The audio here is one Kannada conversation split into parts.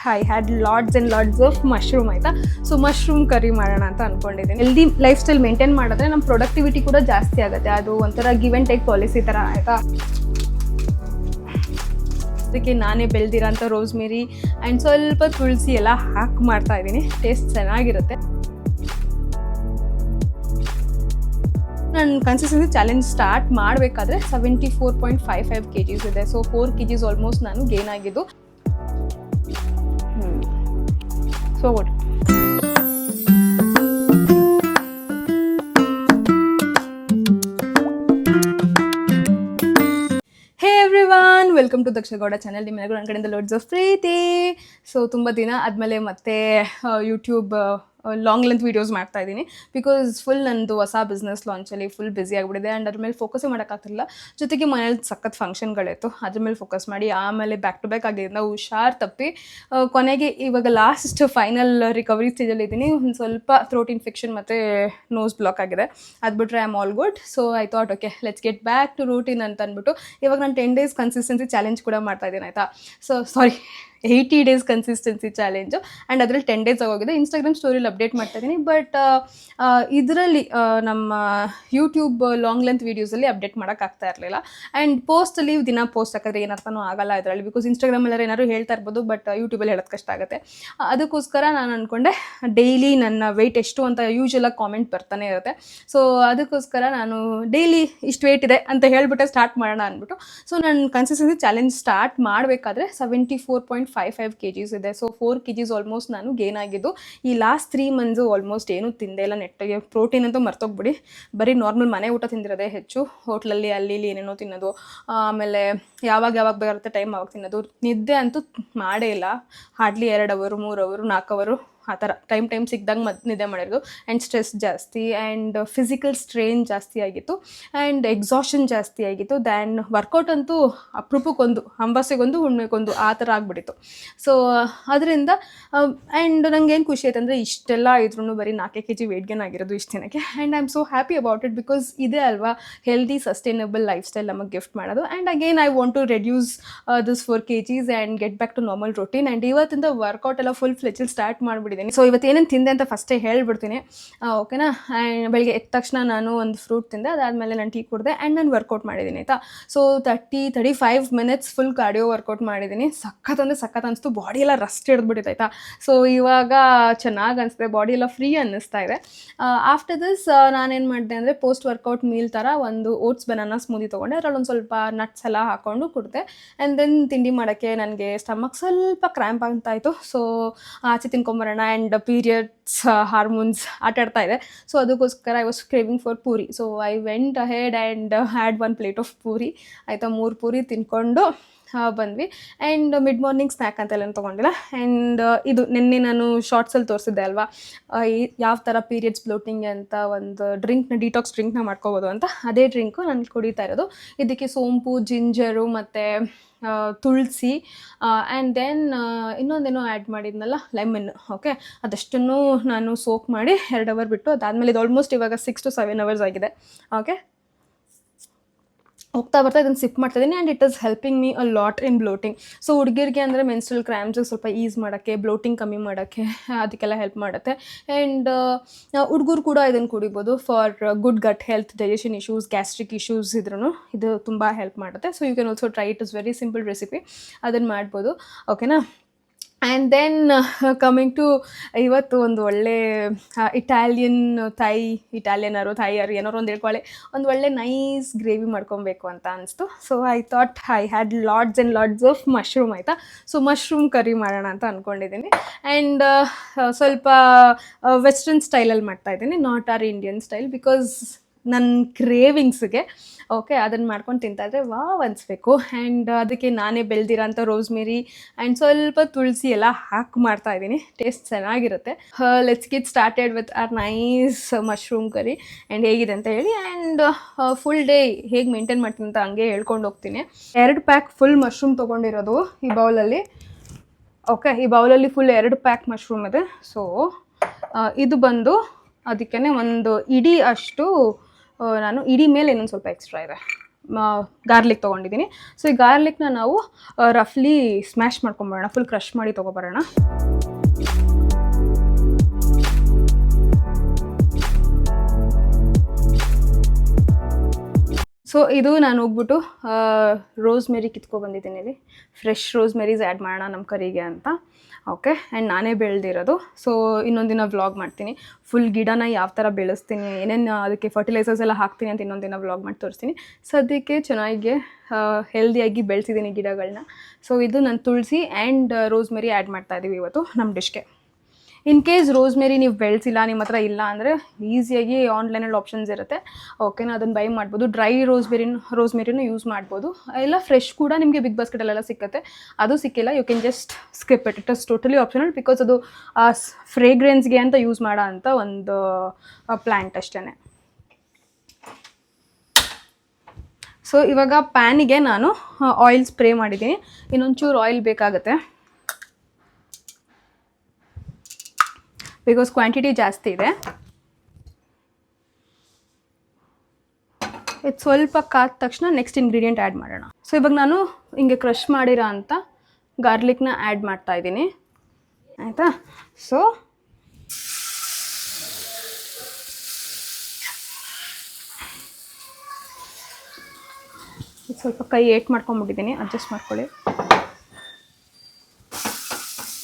I had lots and lots of mushroom ಆಯಿತಾ. ಸೊ ಮಶ್ರೂಮ್ ಕರಿ ಮಾಡೋಣ ಅಂತ ಅಂದ್ಕೊಂಡಿದ್ದೀನಿ. ಹೆಲ್ದಿ ಲೈಫ್ ಸ್ಟೈಲ್ ಮೇಂಟೈನ್ ಮಾಡಿದ್ರೆ ನಮ್ಮ ಪ್ರೊಡಕ್ಟಿವಿಟಿ ಕೂಡ ಜಾಸ್ತಿ ಆಗುತ್ತೆ. ಅದು ಒಂಥರ ಗಿವ್ ಆ್ಯಂಡ್ ಟೇಕ್ ಪಾಲಿಸಿ ಥರ ಆಯಿತಾ. ಅದಕ್ಕೆ ನಾನೇ ಬೆಳೆದಿರೋಂಥ ರೋಸ್ಮೇರಿ ಆ್ಯಂಡ್ ಸ್ವಲ್ಪ ತುಳಸಿ ಎಲ್ಲ ಹಾಕಿ ಮಾಡ್ತಾಯಿದ್ದೀನಿ. ಟೇಸ್ಟ್ ಚೆನ್ನಾಗಿರುತ್ತೆ. ನಾನು ಕನ್ಸಿಸ್ಟೆನ್ಸಿ ಚಾಲೆಂಜ್ ಸ್ಟಾರ್ಟ್ ಮಾಡಬೇಕಾದ್ರೆ 74.55 kgs ಇದೆ. ಸೊ 4 kgs ಆಲ್ಮೋಸ್ಟ್ ನಾನು ಗೇನ್ ಆಗಿದ್ದು. So good. Hey everyone, welcome to Daksha Gowda channel. ನಿಮ್ಮೆಲ್ಲರಿಗೂ ನನ್ನ ಕಡೆಯಿಂದ ಲೋಡ್ಸ್ ಆಫ್ ಪ್ರೀತಿ. ಸೊ ತುಂಬ ದಿನ ಆದಮೇಲೆ ಮತ್ತೆ ಯೂಟ್ಯೂಬ್ ಲಾಂಗ್ ಲೆಂತ್ ವೀಡಿಯೋಸ್ ಮಾಡ್ತಾ ಇದ್ದೀನಿ. ಬಿಕಾಸ್ ಫುಲ್ ನಂದು ಹೊಸ ಬಿಸ್ನೆಸ್ ಲಾಂಚಲ್ಲಿ ಫುಲ್ ಬ್ಯುಸಿ ಆಗಿಬಿಟ್ಟಿದೆ ಆ್ಯಂಡ್ ಅದ್ರ ಮೇಲೆ ಫೋಕಸ್ಸೇ ಮಾಡೋಕ್ಕಾಗ್ತಿಲ್ಲ. ಜೊತೆಗೆ ಮನೇಲಿ ಸಖತ್ ಫಂಕ್ಷನ್ಗಳಿತ್ತು, ಅದ್ರ ಮೇಲೆ ಫೋಕಸ್ ಮಾಡಿ ಆಮೇಲೆ ಬ್ಯಾಕ್ ಟು ಬ್ಯಾಕ್ ಆಗಿದ್ದರಿಂದ ಹುಷಾರು ತಪ್ಪಿ ಕೊನೆಗೆ ಇವಾಗ ಲಾಸ್ಟ್ ಫೈನಲ್ ರಿಕವರಿ ಸ್ಟೇಜಲ್ಲಿ ಇದ್ದೀನಿ. ಒಂದು ಸ್ವಲ್ಪ ಥ್ರೋಟ್ ಇನ್ಫೆಕ್ಷನ್ ಮತ್ತು ನೋಸ್ ಬ್ಲಾಕ್ ಆಗಿದೆ. ಅದು ಬಿಟ್ಟರೆ I am all good. So I thought okay let's get back to routine ಅಂತ ಅಂದ್ಬಿಟ್ಟು ಇವಾಗ ನಾನು 10 days ಕನ್ಸಿಸ್ಟೆನ್ಸಿ ಚಾಲೆಂಜ್ ಕೂಡ ಮಾಡ್ತಾ ಇದ್ದೀನಿ ಆಯಿತಾ. So sorry 80 days consistency challenge and ಅದರಲ್ಲಿ 10 days ಆಗೋಗಿದೆ. ಇನ್ಸ್ಟಾಗ್ರಾಮ್ ಸ್ಟೋರಿಲಿ ಅಪ್ಡೇಟ್ ಮಾಡ್ತಾಯಿದ್ದೀನಿ. ಬಟ್ ಇದರಲ್ಲಿ ನಮ್ಮ ಯೂಟ್ಯೂಬ್ ಲಾಂಗ್ ಲೆಂತ್ ವೀಡಿಯೋಸಲ್ಲಿ ಅಪ್ಡೇಟ್ ಮಾಡೋಕ್ಕಾಗ್ತಾ ಇರಲಿಲ್ಲ. ಆ್ಯಂಡ್ ಪೋಸ್ಟಲ್ಲಿ ದಿನ ಪೋಸ್ಟ್ ಹಾಕಿದ್ರೆ ಏನರ್ಥನೂ ಆಗಲ್ಲ ಇದರಲ್ಲಿ. ಬಿಕಾಸ್ ಇನ್ಸ್ಟಾಗ್ರಾಮಲ್ಲಿ ಏನಾದ್ರು ಹೇಳ್ತಾ ಇರ್ಬೋದು, ಬಟ್ ಯೂಟ್ಯೂಬಲ್ಲಿ ಹೇಳೋದು ಕಷ್ಟ ಆಗುತ್ತೆ. ಅದಕ್ಕೋಸ್ಕರ ನಾನು ಅಂದ್ಕೊಂಡೆ ಡೈಲಿ ನನ್ನ ವೆಯ್ಟ್ ಎಷ್ಟು ಅಂತ ಯೂಶ್ವಲಾಗಿ ಕಾಮೆಂಟ್ ಬರ್ತಾನೆ ಇರುತ್ತೆ. ಸೊ ಅದಕ್ಕೋಸ್ಕರ ನಾನು ಡೈಲಿ ಇಷ್ಟು ವೆಯ್ಟ್ ಇದೆ ಅಂತ ಹೇಳಿಬಿಟ್ಟೆ ಸ್ಟಾರ್ಟ್ ಮಾಡೋಣ ಅಂದ್ಬಿಟ್ಟು. ಸೊ ನಾನು ಕನ್ಸಿಸ್ಟೆನ್ಸಿ ಚಾಲೆಂಜ್ ಸ್ಟಾರ್ಟ್ ಮಾಡಬೇಕಾದ್ರೆ 74.55 kgs ಇದೆ. ಸೊ 4 kgs ಆಲ್ಮೋಸ್ಟ್ ನಾನು ಗೇನ್ ಆಗಿದ್ದು. ಈ ಲಾಸ್ಟ್ 3 months ಆಲ್ಮೋಸ್ಟ್ ಏನೂ ತಿಂದೇ ಇಲ್ಲ. ನೆಟ್ಟಿಗೆ ಪ್ರೋಟೀನ್ ಅಂತೂ ಮರ್ತೋಗ್ಬಿಡಿ, ಬರೀ ನಾರ್ಮಲ್ ಮನೆ ಊಟ ತಿಂದಿರೋದೇ ಹೆಚ್ಚು. ಹೋಟ್ಲಲ್ಲಿ ಅಲ್ಲಿ ಇಲ್ಲಿ ಏನೇನೋ ತಿನ್ನೋದು, ಆಮೇಲೆ ಯಾವಾಗ ಬರುತ್ತೆ ಟೈಮ್ ಆವಾಗ ತಿನ್ನೋದು. ನಿದ್ದೆ ಅಂತೂ ಮಾಡೇ ಇಲ್ಲ. ಹಾರ್ಡ್ಲಿ 2 hour 3 hour 4 hour ಆ ಥರ ಟೈಮ್ ಸಿಕ್ಕಿದಂಗೆ ನಿದ್ದೆ ಮಾಡಿರೋದು. ಆ್ಯಂಡ್ ಸ್ಟ್ರೆಸ್ ಜಾಸ್ತಿ ಆ್ಯಂಡ್ ಫಿಸಿಕಲ್ ಸ್ಟ್ರೇನ್ ಜಾಸ್ತಿ ಆಗಿತ್ತು ಆ್ಯಂಡ್ ಎಕ್ಸಾಷನ್ ಜಾಸ್ತಿ ಆಗಿತ್ತು. ದ್ಯಾನ್ ವರ್ಕೌಟ್ ಅಂತೂ ಅಪರೂಪಕ್ಕೊಂದು, ಅಮಾವಾಸ್ಯೆಗೊಂದು ಹುಣ್ಣಿಮೆಗೊಂದು ಆ ಥರ ಆಗಿಬಿಟ್ಟಿತ್ತು. ಸೊ ಅದರಿಂದ ಆ್ಯಂಡ್ ನನಗೇನು ಖುಷಿ ಆಯ್ತು ಅಂದರೆ ಇಷ್ಟೆಲ್ಲ ಇದ್ರೂ ಬರೀ 4 kg ವೆಯ್ಟ್ ಗೇನ್ ಆಗಿರೋದು ಇಷ್ಟು ದಿನಕ್ಕೆ. And I am so happy about it. Because ಇದೇ ಅಲ್ವಾ ಹೆಲ್ದಿ ಸಸ್ಟೈನಬಲ್ ಲೈಫ್ ಸ್ಟೈಲ್ ನಮಗೆ ಗಿಫ್ಟ್ ಮಾಡೋದು. And again I want to reduce this 4 kgs and get back to normal routine. And ಇವತ್ತಿಂದ ವರ್ಕೌಟ್ ಎಲ್ಲ ಫುಲ್ ಫ್ಲೆಜಲ್ಲಿ ಸ್ಟಾರ್ಟ್ ಮಾಡಿಬಿಟ್ಟಿದ್ದೀನಿ. ಸೊ ಇವತ್ತು ಏನೇನು ತಿಂದೆ ಅಂತ ಫಸ್ಟೇ ಹೇಳ್ಬಿಡ್ತೀನಿ, ಓಕೆನಾ. ಆ್ಯಂಡ್ ಬೆಳಗ್ಗೆ ಎದ್ದ ತಕ್ಷಣ ನಾನು ಒಂದು ಫ್ರೂಟ್ ತಿಂದೆ, ಅದಾದಮೇಲೆ ನಾನು ಟೀ ಕುಡಿದೆ ಆ್ಯಂಡ್ ನಾನು ವರ್ಕೌಟ್ ಮಾಡಿದ್ದೀನಿ ಆಯಿತಾ. So 35 minutes full cardio workout ಮಾಡಿದ್ದೀನಿ. ಸಖತ್ ಅನಿಸ್ತು. ಬಾಡಿ ಎಲ್ಲ ರಸ್ಟ್ ಹಿಡಿದ್ಬಿಟ್ಟಿತ್ತು ಆಯಿತಾ. ಸೊ ಇವಾಗ ಚೆನ್ನಾಗಿ ಅನಿಸ್ತಿದೆ, ಬಾಡಿ ಎಲ್ಲ ಫ್ರೀ ಅನ್ನಿಸ್ತಾ ಇದೆ. ಆಫ್ಟರ್ ದಿಸ್ ನಾನೇನು ಮಾಡಿದೆ ಅಂದರೆ ಪೋಸ್ಟ್ ವರ್ಕೌಟ್ ಮೀಲ್ ಥರ ಒಂದು ಓಟ್ಸ್ ಬನಾನಾ ಸ್ಮೂದಿ ತೊಗೊಂಡೆ. ಅದರಲ್ಲಿ ಒಂದು ಸ್ವಲ್ಪ ನಟ್ಸ್ ಎಲ್ಲ ಹಾಕ್ಕೊಂಡು ಕುಡಿದೆ. ಆ್ಯಂಡ್ ದೆನ್ ತಿಂಡಿ ಮಾಡೋಕ್ಕೆ ನನಗೆ ಸ್ಟಮಕ್ ಸ್ವಲ್ಪ ಕ್ರ್ಯಾಂಪ್ ಆಗ್ತಾಯಿತ್ತು. ಸೊ ಆಚೆ ತಿನ್ಕೊಂಬರೋಣ ಆ್ಯಂಡ್ ಪೀರಿಯಡ್ಸ್ ಹಾರ್ಮೋನ್ಸ್ ಆಟಾಡ್ತಾ ಇದೆ. ಸೊ ಅದಕ್ಕೋಸ್ಕರ I was craving for puri. So I went ahead and had 1 plate of puri ಆಯಿತಾ. 3 ಪೂರಿ ತಿನ್ಕೊಂಡು ಬಂದ್ವಿ. ಆ್ಯಂಡ್ ಮಿಡ್ ಮಾರ್ನಿಂಗ್ ಸ್ನ್ಯಾಕ್ ಅಂತೆಲ್ಲ ತೊಗೊಂಡಿಲ್ಲ. ಆ್ಯಂಡ್ ಇದು ನಿನ್ನೆ ನಾನು ಶಾರ್ಟ್ಸಲ್ಲಿ ತೋರಿಸಿದ್ದೆ ಅಲ್ವಾ, ಯಾವ ಥರ ಪೀರಿಯಡ್ಸ್ ಬ್ಲೋಟಿಂಗ್ ಅಂತ ಒಂದು ಡ್ರಿಂಕ್ನ, ಡಿಟಾಕ್ಸ್ ಡ್ರಿಂಕ್ನ ಮಾಡ್ಕೋಬೋದು ಅಂತ. ಅದೇ ಡ್ರಿಂಕು ನಾನು ಕುಡಿತಾ ಇರೋದು. ಇದಕ್ಕೆ ಸೋಂಪು, ಜಿಂಜರು ಮತ್ತು ತುಳಸಿ ಆ್ಯಂಡ್ ದೆನ್ ಇನ್ನೊಂದೇನೋ ಆ್ಯಡ್ ಮಾಡಿದ್ನಲ್ಲ, ಲೆಮನ್. ಓಕೆ, ಅದಷ್ಟನ್ನು ನಾನು ಸೋಕ್ ಮಾಡಿ 2 hour ಬಿಟ್ಟು ಅದಾದಮೇಲೆ ಇದು ಆಲ್ಮೋಸ್ಟ್ ಇವಾಗ 6 to 7 hours ಆಗಿದೆ. ಓಕೆ, ಹೋಗ್ತಾ ಬರ್ತಾ ಇದನ್ನು ಸಿಪ್ ಮಾಡ್ತಾಯಿದ್ದೀನಿ. And it is helping me a lot in bloating. So ಹುಡುಗಿರಿಗೆ ಅಂದರೆ ಮೆನ್ಸ್ಟ್ರಲ್ ಕ್ರ್ಯಾಂಪ್ಸಿಗೆ ಸ್ವಲ್ಪ ಈಸ್ ಮಾಡೋಕ್ಕೆ, ಬ್ಲೋಟಿಂಗ್ ಕಮ್ಮಿ ಮಾಡೋಕ್ಕೆ ಅದಕ್ಕೆಲ್ಲ ಹೆಲ್ಪ್ ಮಾಡುತ್ತೆ. ಆ್ಯಂಡ್ ಹುಡುಗರು ಕೂಡ ಇದನ್ನು ಕುಡಿಬೋದು for good gut health, digestion issues, gastric issues ಇದ್ರೂ ಇದು ತುಂಬ ಹೆಲ್ಪ್ ಮಾಡುತ್ತೆ. So you can also try. It is very simple recipe, ಅದನ್ನು ಮಾಡ್ಬೋದು. ಓಕೆನಾ. ಆ್ಯಂಡ್ ದೆನ್ ಕಮಿಂಗ್ ಟು ಇವತ್ತು ಒಂದು ಒಳ್ಳೆ ಇಟಾಲಿಯನರು ಥಾಯಿಯರು ಏನಾರು ಒಂದು ಹೇಳ್ಕೊಳ್ಳಿ, ಒಂದು ಒಳ್ಳೆ ನೈಸ್ ಗ್ರೇವಿ ಮಾಡ್ಕೊಬೇಕು ಅಂತ ಅನಿಸ್ತು. So I thought I had lots and lots of mushroom ಆಯಿತಾ. ಸೊ ಮಶ್ರೂಮ್ ಕರಿ ಮಾಡೋಣ ಅಂತ ಅಂದ್ಕೊಂಡಿದ್ದೀನಿ. ಆ್ಯಂಡ್ ಸ್ವಲ್ಪ ವೆಸ್ಟರ್ನ್ ಸ್ಟೈಲಲ್ಲಿ ಮಾಡ್ತಾಯಿದ್ದೀನಿ, not our Indian style. Because ನನ್ನ ಕ್ರೇವಿಂಗ್ಸ್ಗೆ ಓಕೆ ಅದನ್ನು ಮಾಡ್ಕೊಂಡು ತಿಂತಾಯಿದ್ರೆ ವಾವ್ ಅನಿಸ್ಬೇಕು. ಆ್ಯಂಡ್ ಅದಕ್ಕೆ ನಾನೇ ಬೆಳೆದಿರೋಂಥ ರೋಸ್ಮೇರಿ ಆ್ಯಂಡ್ ಸ್ವಲ್ಪ ತುಳಸಿ ಎಲ್ಲ ಹಾಕಿ ಮಾಡ್ತಾಯಿದ್ದೀನಿ. ಟೇಸ್ಟ್ ಚೆನ್ನಾಗಿರುತ್ತೆ. Let's get started with are nice mushroom curry. And ಹೇಗಿದೆ ಅಂತ ಹೇಳಿ. ಆ್ಯಂಡ್ ಫುಲ್ ಡೇ ಹೇಗೆ ಮೇಂಟೈನ್ ಮಾಡ್ತೀನಿ ಅಂತ ಹಂಗೆ ಹೇಳ್ಕೊಂಡು ಹೋಗ್ತೀನಿ. 2 pack ಫುಲ್ ಮಶ್ರೂಮ್ ತೊಗೊಂಡಿರೋದು ಈ ಬೌಲಲ್ಲಿ. ಓಕೆ, ಈ ಬೌಲಲ್ಲಿ ಫುಲ್ 2 pack ಮಶ್ರೂಮ್ ಇದೆ. ಸೊ ಇದು ಬಂದು ಅದಕ್ಕೇ ಒಂದು ಇಡೀ ಅಷ್ಟು ನಾನು ಇಡೀ ಮೇಲೆ ಇನ್ನೊಂದು ಸ್ವಲ್ಪ ಎಕ್ಸ್ಟ್ರಾ ಇದೆ. ಗಾರ್ಲಿಕ್ ತೊಗೊಂಡಿದ್ದೀನಿ. ಸೊ ಈ ಗಾರ್ಲಿಕ್ನ ನಾವು ರಫ್ಲಿ ಸ್ಮ್ಯಾಶ್ ಮಾಡ್ಕೊಂಬರೋಣ, ಫುಲ್ ಕ್ರಷ್ ಮಾಡಿ ತೊಗೊಬರೋಣ. ಸೊ ಇದು ನಾನು ಹೋಗ್ಬಿಟ್ಟು ರೋಸ್ಮೆರಿ ಕಿತ್ಕೊಬಂದಿದ್ದೀನಿ. ಇಲ್ಲಿ ಫ್ರೆಶ್ ರೋಸ್ಮೆರೀಸ್ ಆ್ಯಡ್ ಮಾಡೋಣ ನಮ್ಮ ಕರಿಗೆ ಅಂತ. ಓಕೆ, ಆ್ಯಂಡ್ ನಾನೇ ಬೆಳೆದಿರೋದು. ಸೊ ಇನ್ನೊಂದಿನ ವ್ಲಾಗ್ ಮಾಡ್ತೀನಿ, ಫುಲ್ ಗಿಡನ ಯಾವ ಥರ ಬೆಳೆಸ್ತೀನಿ, ಏನೇನು ಅದಕ್ಕೆ ಫರ್ಟಿಲೈಸರ್ಸ್ ಎಲ್ಲ ಹಾಕ್ತೀನಿ ಅಂತ ಇನ್ನೊಂದಿನ ವ್ಲಾಗ್ ಮಾಡಿ ತೋರಿಸ್ತೀನಿ. ಸದ್ಯಕ್ಕೆ ಚೆನ್ನಾಗಿ ಹೆಲ್ದಿಯಾಗಿ ಬೆಳೆಸಿದ್ದೀನಿ ಗಿಡಗಳನ್ನ. ಸೊ ಇದು ನಾನು ತುಳಸಿ ಆ್ಯಂಡ್ ರೋಸ್ಮೆರಿ ಆ್ಯಡ್ ಮಾಡ್ತಾಯಿದ್ದೀವಿ ಇವತ್ತು ನಮ್ಮ ಡಿಶ್ಗೆ. ಇನ್ ಕೇಸ್ ರೋಸ್ಮೆರಿ ನೀವು ಬೆಳೆಸಿಲ್ಲ, ನಿಮ್ಮ ಹತ್ರ ಇಲ್ಲ ಅಂದರೆ ಈಸಿಯಾಗಿ ಆನ್ಲೈನಲ್ಲಿ ಆಪ್ಷನ್ಸ್ ಇರುತ್ತೆ. ಓಕೆನಾ, ಅದನ್ನು ಬೈ ಮಾಡ್ಬೋದು. ಡ್ರೈ ರೋಸ್ಮೆರಿನೂ ಯೂಸ್ ಮಾಡ್ಬೋದು, ಇಲ್ಲ ಫ್ರೆಶ್ ಕೂಡ ನಿಮಗೆ ಬಿಗ್ ಬಾಸ್ಕೆಟಲ್ಲೆಲ್ಲ ಸಿಕ್ಕತ್ತೆ. ಅದು ಸಿಕ್ಕಿಲ್ಲ, you can just skip it. It is totally optional, because ಅದು ಫ್ರೇಗ್ರೆನ್ಸ್ಗೆ ಅಂತ ಯೂಸ್ ಮಾಡೋ ಅಂಥ ಒಂದು ಪ್ಲ್ಯಾಂಟ್ ಅಷ್ಟೇ. ಸೊ ಇವಾಗ ಪ್ಯಾನಿಗೆ ನಾನು ಆಯಿಲ್ ಸ್ಪ್ರೇ ಮಾಡಿದ್ದೀನಿ. ಇನ್ನೊಂಚೂರು ಆಯಿಲ್ ಬೇಕಾಗುತ್ತೆ, ಬಿಕಾಸ್ ಕ್ವಾಂಟಿಟಿ ಜಾಸ್ತಿ ಇದೆ. ಇದು ಸ್ವಲ್ಪ ಕಾದ ತಕ್ಷಣ ನೆಕ್ಸ್ಟ್ ಇಂಗ್ರೀಡಿಯೆಂಟ್ ಆ್ಯಡ್ ಮಾಡೋಣ. ಸೊ ಇವಾಗ ನಾನು ಹಿಂಗೆ ಕ್ರಷ್ ಮಾಡಿರೋ ಅಂಥ ಗಾರ್ಲಿಕ್ನ ಆ್ಯಡ್ ಮಾಡ್ತಾ ಇದ್ದೀನಿ, ಆಯಿತಾ. ಸೊ ಸ್ವಲ್ಪ ಕೈ ಏಟ್ ಮಾಡ್ಕೊಂಡ್ಬಿಟ್ಟಿದ್ದೀನಿ, ಅಡ್ಜಸ್ಟ್ ಮಾಡ್ಕೊಳ್ಳಿ.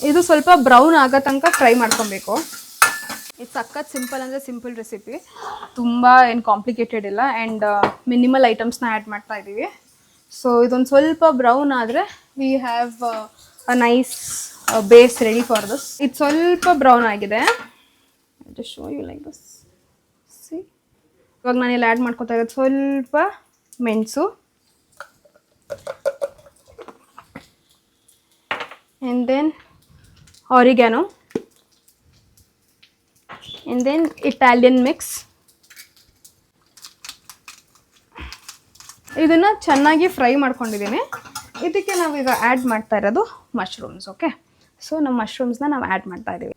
ಇದು ಸ್ವಲ್ಪ ಬ್ರೌನ್ ಆಗೋ ತನಕ ಫ್ರೈ ಮಾಡ್ಕೊಬೇಕು. ಇದು ಸಖತ್ ಸಿಂಪಲ್ ಅಂದರೆ ಸಿಂಪಲ್ ರೆಸಿಪಿ, ತುಂಬ ಏನು ಕಾಂಪ್ಲಿಕೇಟೆಡ್ ಇಲ್ಲ. ಆ್ಯಂಡ್ ಮಿನಿಮಲ್ ಐಟಮ್ಸ್ನ ಆ್ಯಡ್ ಮಾಡ್ತಾ ಇದ್ದೀವಿ. ಸೊ ಇದೊಂದು ಸ್ವಲ್ಪ ಬ್ರೌನ್ ಆದರೆ we have a nice base ready for this. ಇದು ಸ್ವಲ್ಪ ಬ್ರೌನ್ ಆಗಿದೆ, just show you like this. See, ಇವಾಗ ನಾನಿಲ್ಲಿ ಆ್ಯಡ್ ಮಾಡ್ಕೊತಾ ಇರೋದು ಸ್ವಲ್ಪ ಮೆಣಸು, and then oregano, and then Italian mix. ಇದನ್ನು ಚೆನ್ನಾಗಿ ಫ್ರೈ ಮಾಡ್ಕೊಂಡಿದ್ದೀನಿ. ಇದಕ್ಕೆ ನಾವೀಗ ಆ್ಯಡ್ ಮಾಡ್ತಾ ಇರೋದು ಮಶ್ರೂಮ್ಸ್. ಓಕೆ, ಸೊ ನಮ್ಮ ಮಶ್ರೂಮ್ಸ್ನ ನಾವು ಆ್ಯಡ್ ಮಾಡ್ತಾ ಇದ್ದೀವಿ.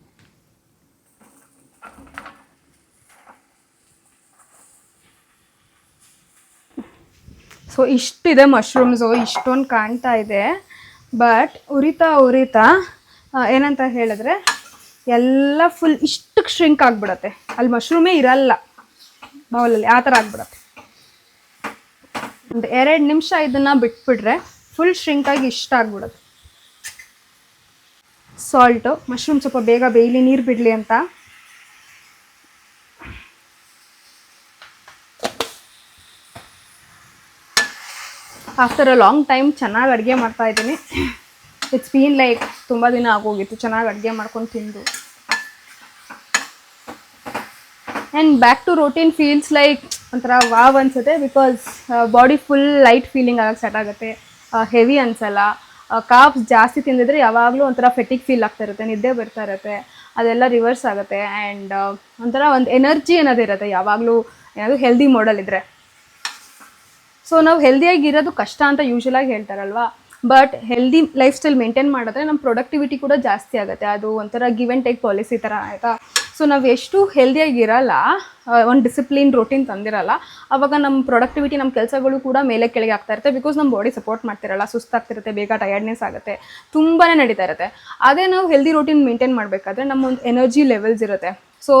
ಸೊ ಇಷ್ಟಿದೆ ಮಶ್ರೂಮ್ಸು, ಇಷ್ಟೊಂದು ಕಾಣ್ತಾ ಇದೆ. ಬಟ್ ಉರಿತಾ ಏನಂತ ಹೇಳಿದ್ರೆ ಎಲ್ಲ ಫುಲ್ ಇಷ್ಟಕ್ಕೆ ಶ್ರಿಂಕ್ ಆಗಿಬಿಡತ್ತೆ. ಅಲ್ಲಿ ಮಶ್ರೂಮೇ ಇರಲ್ಲ ಬೌಲಲ್ಲಿ, ಆ ಥರ ಆಗಿಬಿಡತ್ತೆ. ಒಂದು 2 ನಿಮಿಷ ಇದನ್ನು ಬಿಟ್ಬಿಟ್ರೆ ಫುಲ್ ಶ್ರಿಂಕಾಗಿ ಇಷ್ಟ ಆಗಿಬಿಡುತ್ತೆ. ಸಾಲ್ಟು, ಮಶ್ರೂಮ್ ಸ್ವಲ್ಪ ಬೇಗ ಬೇಯಲಿ, ನೀರು ಬಿಡಲಿ ಅಂತ. ಆಫ್ಟರ್ ಅ ಲಾಂಗ್ ಟೈಮ್ ಚೆನ್ನಾಗಿ ಅಡುಗೆ ಮಾಡ್ತಾಯಿದ್ದೀನಿ. ಇಟ್ಸ್ ಬೀನ್ ಲೈಕ್ ತುಂಬ ದಿನ ಆಗೋಗಿತ್ತು ಚೆನ್ನಾಗಿ ಅಡುಗೆ ಮಾಡ್ಕೊಂಡು ತಿಂದು. And back to routine feels like ಒಂಥರ ವಾವ್ ಅನಿಸುತ್ತೆ, because body full light feeling ಆಗಕ್ಕೆ ಸ್ಟಾರ್ಟ್ ಆಗುತ್ತೆ, ಹೆವಿ ಅನಿಸಲ್ಲ. ಕಾಪ್ಸ್ ಜಾಸ್ತಿ ತಿಂದಿದ್ರೆ ಯಾವಾಗಲೂ ಒಂಥರ ಫೆಟಿಕ್ ಫೀಲ್ ಆಗ್ತಾ ಇರುತ್ತೆ, ನಿದ್ದೆ ಬರ್ತಾ ಇರುತ್ತೆ, ಅದೆಲ್ಲ ರಿವರ್ಸ್ ಆಗುತ್ತೆ. ಆ್ಯಂಡ್ ಒಂಥರ ಒಂದು ಎನರ್ಜಿ ಅನ್ನೋದಿರುತ್ತೆ ಯಾವಾಗಲೂ ಏನಾದರೂ ಹೆಲ್ದಿ ಮಾಡಲ್ ಇದ್ದರೆ. ಸೊ ನಾವು ಹೆಲ್ದಿಯಾಗಿರೋದು ಕಷ್ಟ ಅಂತ ಯೂಶ್ವಲಾಗಿ ಹೇಳ್ತಾರಲ್ವ, but healthy lifestyle maintain ಮಾಡಿದ್ರೆ ನಮ್ಮ ಪ್ರೊಡಕ್ಟಿವಿಟಿ ಕೂಡ ಜಾಸ್ತಿ ಆಗುತ್ತೆ. ಅದು ಒಂಥರ ಗಿವ್ ಆ್ಯಂಡ್ ಟೇಕ್ ಪಾಲಿಸಿ ಥರ, ಆಯಿತಾ. ಸೊ ನಾವು ಎಷ್ಟು ಹೆಲ್ದಿಯಾಗಿರಲ್ಲ, ಒಂದು ಡಿಸಿಪ್ಲಿನ್ ರೋಟೀನ್ ತಂದಿರಲ್ಲ, ಆವಾಗ ನಮ್ಮ ಪ್ರೊಡಕ್ಟಿವಿಟಿ, ನಮ್ಮ ಕೆಲಸಗಳು ಕೂಡ ಮೇಲೆ ಕೆಳಗೆ ಆಗ್ತಾ ಇರುತ್ತೆ. ಬಿಕಾಸ್ ನಮ್ಮ ಬಾಡಿ ಸಪೋರ್ಟ್ ಮಾಡ್ತಿರಲ್ಲ, ಸುಸ್ತಾಗ್ತಿರುತ್ತೆ, ಬೇಗ ಟಯರ್ಡ್ನೆಸ್ ಆಗುತ್ತೆ, ತುಂಬಾ ನಡೀತಾ ಇರುತ್ತೆ. ಅದೇ ನಾವು ಹೆಲ್ದಿ ರೋಟೀನ್ ಮೇಂಟೈನ್ ಮಾಡಬೇಕಾದ್ರೆ ನಮ್ಮ ಒಂದು ಎನರ್ಜಿ ಲೆವೆಲ್ಸ್ ಇರುತ್ತೆ. ಸೊ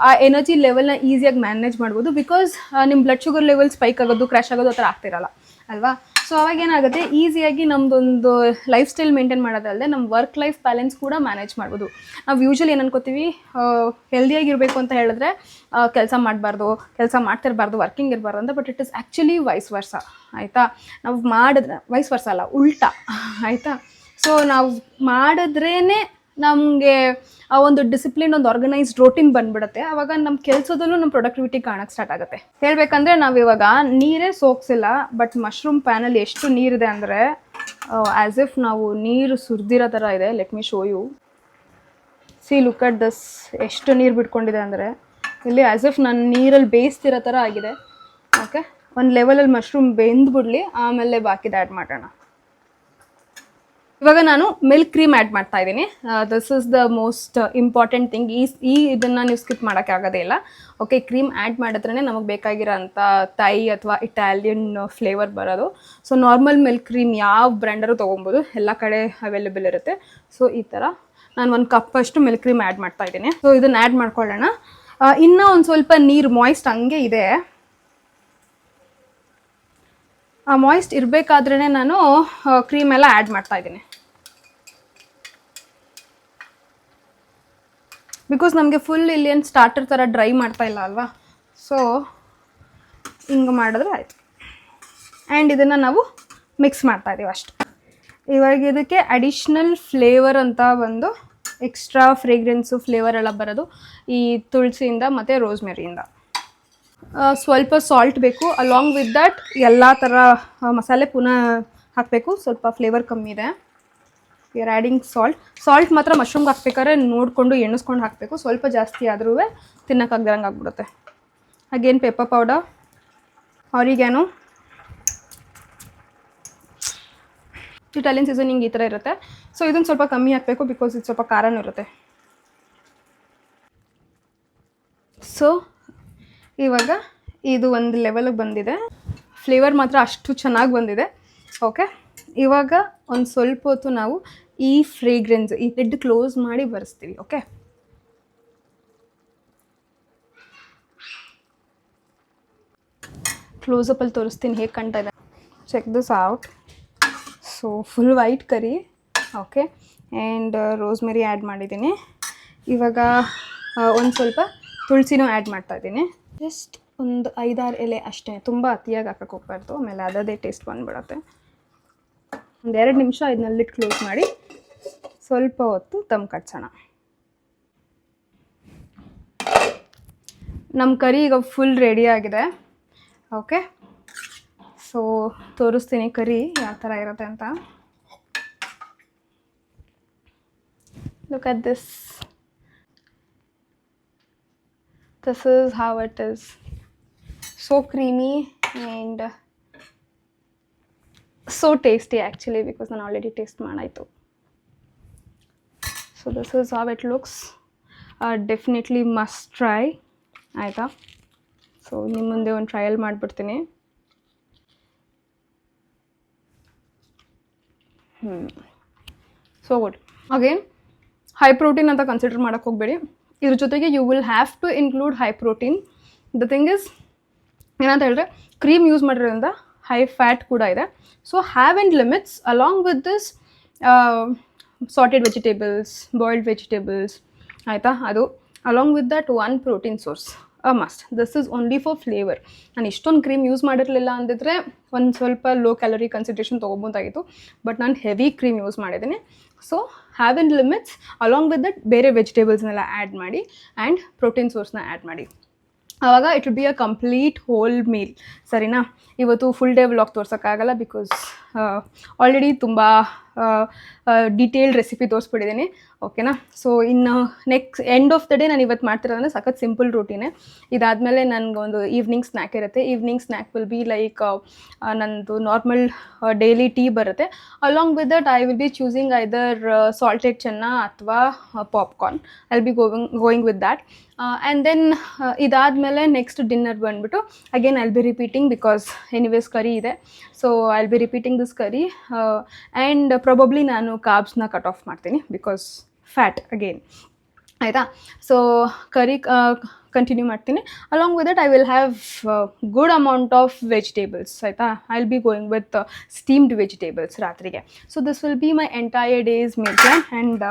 ಆ ಎನರ್ಜಿ ಲೆವೆಲ್ನ ಈಸಿಯಾಗಿ ಮ್ಯಾನೇಜ್ ಮಾಡ್ಬೋದು, ಬಿಕಾಸ್ ನಿಮ್ಮ ಬ್ಲಡ್ ಶುಗರ್ ಲೆವೆಲ್ ಸ್ಪೈಕ್ ಆಗೋದು, ಕ್ರ್ಯಾಶ್ ಆಗೋದು ಆ ಥರ ಆಗ್ತಿರಲ್ಲ ಅಲ್ವಾ. ಸೊ ಅವಾಗ ಏನಾಗುತ್ತೆ, ಈಸಿಯಾಗಿ ನಮ್ಮದೊಂದು ಲೈಫ್ ಸ್ಟೈಲ್ ಮೇಂಟೈನ್ ಮಾಡೋದಲ್ಲದೆ ನಮ್ಮ ವರ್ಕ್ ಲೈಫ್ ಬ್ಯಾಲೆನ್ಸ್ ಕೂಡ ಮ್ಯಾನೇಜ್ ಮಾಡ್ಬೋದು. ನಾವು ಯೂಶ್ವಲಿ ಏನು ಅನ್ಕೋತೀವಿ, ಹೆಲ್ದಿಯಾಗಿರಬೇಕು ಅಂತ ಹೇಳಿದ್ರೆ ಕೆಲಸ ಮಾಡಬಾರ್ದು, ಕೆಲಸ ಮಾಡ್ತಿರಬಾರ್ದು, ವರ್ಕಿಂಗ್ ಇರಬಾರ್ದು ಅಂತ. But it is actually wise ವರ್ಸ, ಆಯಿತಾ. ನಾವು ಮಾಡಿದ್ರೆ ವೈಸ್ ವರ್ಸ ಅಲ್ಲ, ಉಲ್ಟಾ, ಆಯಿತಾ. ಸೊ ನಾವು ಮಾಡಿದ್ರೇ ನಮಗೆ ಒಂದು ಡಿಸಿಪ್ಲಿನ್, ಒಂದು ಆರ್ಗನೈಸ್ಡ್ ರೋಟೀನ್ ಬಂದ್ಬಿಡುತ್ತೆ. ಆವಾಗ ನಮ್ಮ ಕೆಲಸದಲ್ಲೂ ನಮ್ಮ ಪ್ರೊಡಕ್ಟಿವಿಟಿ ಕಾಣಕ್ಕೆ ಸ್ಟಾರ್ಟ್ ಆಗುತ್ತೆ. ಹೇಳಬೇಕಂದ್ರೆ ನಾವಿವಾಗ ನೀರೇ ಸೋಕ್ಸಿಲ್ಲ, ಬಟ್ ಮಶ್ರೂಮ್ ಪ್ಯಾನಲ್ಲಿ ಎಷ್ಟು ನೀರಿದೆ ಅಂದರೆ ಆ್ಯಸ್ ಇಫ್ ನಾವು ನೀರು ಸುರಿದಿರೋ ಥರ ಇದೆ. Let me show you. See, look at this, ಎಷ್ಟು ನೀರು ಬಿಟ್ಕೊಂಡಿದೆ ಅಂದರೆ ಇಲ್ಲಿ ಆ್ಯಸ್ ಇಫ್ ನಾನು ನೀರಲ್ಲಿ ಬೇಯಿಸ್ತಿರೋ ಥರ ಆಗಿದೆ. ಓಕೆ, ಒಂದು ಲೆವೆಲಲ್ಲಿ ಮಶ್ರೂಮ್ ಬೆಂದ್ಬಿಡ್ಲಿ, ಆಮೇಲೆ ಬಾಕಿದು ಆ್ಯಡ್ ಮಾಡೋಣ. ಇವಾಗ ನಾನು ಮಿಲ್ಕ್ ಕ್ರೀಮ್ ಆ್ಯಡ್ ಮಾಡ್ತಾ ಇದ್ದೀನಿ. This is the most important thing. ಇದನ್ನು ನೀವು ಸ್ಕಿಪ್ ಮಾಡೋಕ್ಕೆ ಆಗೋದೇ ಇಲ್ಲ. ಓಕೆ, ಕ್ರೀಮ್ ಆ್ಯಡ್ ಮಾಡಿದ್ರೇ ನಮಗೆ ಬೇಕಾಗಿರೋ ಅಂಥ ಥೈ ಅಥವಾ ಇಟಾಲಿಯನ್ ಫ್ಲೇವರ್ ಬರೋದು. ಸೊ ನಾರ್ಮಲ್ ಮಿಲ್ಕ್ ಕ್ರೀಮ್ ಯಾವ ಬ್ರ್ಯಾಂಡರು ತೊಗೊಬೋದು, ಎಲ್ಲ ಕಡೆ ಅವೈಲೇಬಲ್ ಇರುತ್ತೆ. ಸೊ ಈ ಥರ ನಾನು 1 ಕಪ್ಪಷ್ಟು ಮಿಲ್ಕ್ ಕ್ರೀಮ್ ಆ್ಯಡ್ ಮಾಡ್ತಾ ಇದ್ದೀನಿ. ಸೊ ಇದನ್ನು ಆ್ಯಡ್ ಮಾಡ್ಕೊಳ್ಳೋಣ. ಇನ್ನೂ ಒಂದು ಸ್ವಲ್ಪ ನೀರು ಮಾಯ್ಸ್ಟ್ ಹಂಗೆ ಇದೆ. ಆ ಮಾಯ್ಸ್ಟ್ ಇರಬೇಕಾದ್ರೇ ನಾನು ಕ್ರೀಮ್ ಎಲ್ಲ ಆ್ಯಡ್ ಮಾಡ್ತಾ ಇದ್ದೀನಿ. ಬಿಕಾಸ್ ನಮಗೆ ಫುಲ್ ಇಲ್ಲಿ ಏನು ಸ್ಟಾರ್ಟರ್ ಥರ ಡ್ರೈ ಮಾಡ್ತಾ ಇಲ್ಲ ಅಲ್ವಾ. ಸೊ ಹಿಂಗೆ ಮಾಡಿದ್ರೆ ಆಯಿತು. ಆ್ಯಂಡ್ ಇದನ್ನು ನಾವು ಮಿಕ್ಸ್ ಮಾಡ್ತಾ ಇದ್ದೀವಿ ಅಷ್ಟು. ಇವಾಗ ಇದಕ್ಕೆ ಅಡಿಷ್ನಲ್ ಫ್ಲೇವರ್ ಅಂತ ಒಂದು ಎಕ್ಸ್ಟ್ರಾ ಫ್ರೇಗ್ರೆನ್ಸು ಫ್ಲೇವರ್ ಎಲ್ಲ ಬರೋದು ಈ ತುಳಸಿಯಿಂದ ಮತ್ತು ರೋಸ್ಮೆರಿಯಿಂದ. ಸ್ವಲ್ಪ ಸಾಲ್ಟ್ ಬೇಕು. ಅಲಾಂಗ್ ವಿತ್ ದಟ್ ಎಲ್ಲ ಥರ ಮಸಾಲೆ ಪುನಃ ಹಾಕಬೇಕು. ಸ್ವಲ್ಪ ಫ್ಲೇವರ್ ಕಮ್ಮಿ ಇದೆ. ವಿ ಆರ್ ಆ್ಯಡಿಂಗ್ ಸಾಲ್ಟ್ ಮಾತ್ರ ಮಶ್ರೂಮ್ಗೆ ಹಾಕ್ಬೇಕಾದ್ರೆ ನೋಡಿಕೊಂಡು ಎಣಿಸ್ಕೊಂಡು ಹಾಕಬೇಕು. ಸ್ವಲ್ಪ ಜಾಸ್ತಿ ಆದ್ರೂ ತಿನ್ನೋಕ್ಕಾಗ್ದಂಗೆ ಆಗ್ಬಿಡುತ್ತೆ. Again pepper powder, ಆರಿಗ್ಯಾನೋ. Italian seasoning ಈ ಥರ ಇರುತ್ತೆ. ಸೊ ಇದನ್ನು ಸ್ವಲ್ಪ ಕಮ್ಮಿ ಹಾಕಬೇಕು ಬಿಕಾಸ್ ಇದು ಸ್ವಲ್ಪ ಖಾರನೂ ಇರುತ್ತೆ. ಸೊ ಇವಾಗ ಇದು ಒಂದು ಲೆವೆಲಿಗೆ ಬಂದಿದೆ. ಫ್ಲೇವರ್ ಮಾತ್ರ ಅಷ್ಟು ಚೆನ್ನಾಗಿ ಬಂದಿದೆ. ಓಕೆ, ಇವಾಗ ಒಂದು ಸ್ವಲ್ಪ ಹೊತ್ತು ನಾವು ಈ ಫ್ರೇಗ್ರೆನ್ಸ್ ಈ ಲಿಡ್ ಕ್ಲೋಸ್ ಮಾಡಿ ಬರೆಸ್ತೀವಿ. ಓಕೆ, ಕ್ಲೋಸಪ್ಪಲ್ಲಿ ತೋರಿಸ್ತೀನಿ ಹೇಗೆ ಕಾಣ್ತಾ ಇದೆ. Check this out. So full white curry. Okay, and rosemary add ಮಾಡಿದ್ದೀನಿ. ಇವಾಗ ಒಂದು ಸ್ವಲ್ಪ ತುಳಸಿನೂ ಆ್ಯಡ್ ಮಾಡ್ತಾಯಿದ್ದೀನಿ. ಜಸ್ಟ್ ಒಂದು 5-6 ಎಲೆ ಅಷ್ಟೇ, ತುಂಬ ಅತಿಯಾಗಿ ಹಾಕಕ್ಕೆ ಹೋಗ್ಬಾರ್ದು, ಆಮೇಲೆ ಅದೇ ಟೇಸ್ಟ್ ಬಂದುಬಿಡತ್ತೆ. ಒಂದು 2 ನಿಮಿಷ ಇದನ್ನ ಲಿಡ್ ಕ್ಲೋಸ್ ಮಾಡಿ ಸ್ವಲ್ಪ ಹೊತ್ತು ದಮ್ ಕಟ್ಸೋಣ. ನಮ್ಮ ಕರಿ ಈಗ ಫುಲ್ ರೆಡಿ ಆಗಿದೆ. ಓಕೆ, ಸೊ ತೋರಿಸ್ತೀನಿ ಕರಿ ಯಾವ ಥರ ಇರುತ್ತೆ ಅಂತ. Look at this. This is how it is. So creamy and so tasty actually because ನಾನು already taste ಮಾಡಾಯಿತು. So this is how it looks. Definitely must try. ಆಯಿತಾ? ಸೊ ನಿಮ್ಮ ಮುಂದೆ ಒಂದು ಟ್ರಯಲ್ ಮಾಡಿಬಿಡ್ತೀನಿ. So good. Again high protein ಅಂತ ಕನ್ಸಿಡರ್ ಮಾಡೋಕ್ಕೆ ಹೋಗಬೇಡಿ. ಇದ್ರ ಜೊತೆಗೆ you will have to include high protein. The thing is ಏನಂತ ಹೇಳಿದ್ರೆ ಕ್ರೀಮ್ ಯೂಸ್ ಮಾಡಿರೋದ್ರಿಂದ ಹೈ ಫ್ಯಾಟ್ ಕೂಡ ಇದೆ. So have in limits along with this sauteed vegetables, boiled vegetables ಆಯಿತಾ. ಅದು along with that 1 protein source must. This is only for flavour. ನಾನು ಇಷ್ಟೊಂದು ಕ್ರೀಮ್ ಯೂಸ್ ಮಾಡಿರಲಿಲ್ಲ ಅಂದಿದ್ರೆ ಒಂದು ಸ್ವಲ್ಪ ಲೋ ಕ್ಯಾಲರಿ ಕನ್ಸಿಡ್ರೇಷನ್ ತೊಗೊಬೋದಾಗಿತ್ತು. ಬಟ್ ನಾನು ಹೆವಿ ಕ್ರೀಮ್ ಯೂಸ್ ಮಾಡಿದ್ದೀನಿ. So have in limits along with that ಬೇರೆ ವೆಜಿಟೇಬಲ್ಸ್ನೆಲ್ಲ ಆ್ಯಡ್ ಮಾಡಿ ಆ್ಯಂಡ್ ಪ್ರೋಟೀನ್ ಸೋರ್ಸ್ನ ಆ್ಯಡ್ ಮಾಡಿ. ಆವಾಗ it will be a complete whole meal. ಸರಿನಾ? ಇವತ್ತು ಫುಲ್ ಡೇ ವ್ಲಾಗ್ ತೋರ್ಸೋಕ್ಕಾಗಲ್ಲ ಬಿಕಾಸ್ ಆಲ್ರೆಡಿ ತುಂಬ ಡೀಟೇಲ್ಡ್ ರೆಸಿಪಿ ತೋರಿಸ್ಬಿಟ್ಟಿದ್ದೀನಿ. ಓಕೆನಾ? ಸೊ ಇನ್ನು next end of the day ನಾನು ಇವತ್ತು ಮಾಡ್ತಿರೋದಂದರೆ ಸಖತ್ ಸಿಂಪಲ್ ರೂಟೀನೇ. ಇದಾದಮೇಲೆ ನನಗೊಂದು ಈವ್ನಿಂಗ್ ಸ್ನ್ಯಾಕ್ ಇರುತ್ತೆ. Evening snack will be like ನನ್ನದು ನಾರ್ಮಲ್ ಡೈಲಿ ಟೀ ಬರುತ್ತೆ. Along with that I will be choosing either salted chana ಅಥವಾ popcorn. I will be going with that. And then ಇದಾದಮೇಲೆ ನೆಕ್ಸ್ಟ್ ಡಿನ್ನರ್ ಬಂದುಬಿಟ್ಟು again I will be repeating because anyways curry ಇದೆ. So I will be repeating this curry and probably ನಾನು ಕಾರ್ಬ್ಸ್ನ ಕಟ್ ಆಫ್ ಮಾಡ್ತೀನಿ ಬಿಕಾಸ್ ಫ್ಯಾಟ್ ಅಗೇನ್. ಆಯಿತಾ? ಸೊ ಕರಿ ಕಂಟಿನ್ಯೂ ಮಾಡ್ತೀನಿ. Along with that I will have good amount of vegetables. ಆಯಿತಾ? I will be going with steamed vegetables ರಾತ್ರಿಗೆ. So this will be my entire day's meal plan and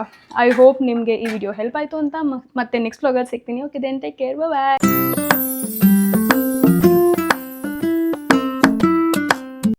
I hope ನಿಮಗೆ ಈ ವಿಡಿಯೋ ಹೆಲ್ಪ್ ಆಯಿತು ಅಂತ. ಮತ್ತೆ ನೆಕ್ಸ್ಟ್ ವ್ಲಾಗಲ್ಲಿ ಸಿಗ್ತೀನಿ. ಓಕೆ ದೆನ್ ಟೇಕ್ ಕೇರ್, ಬಾಯ್.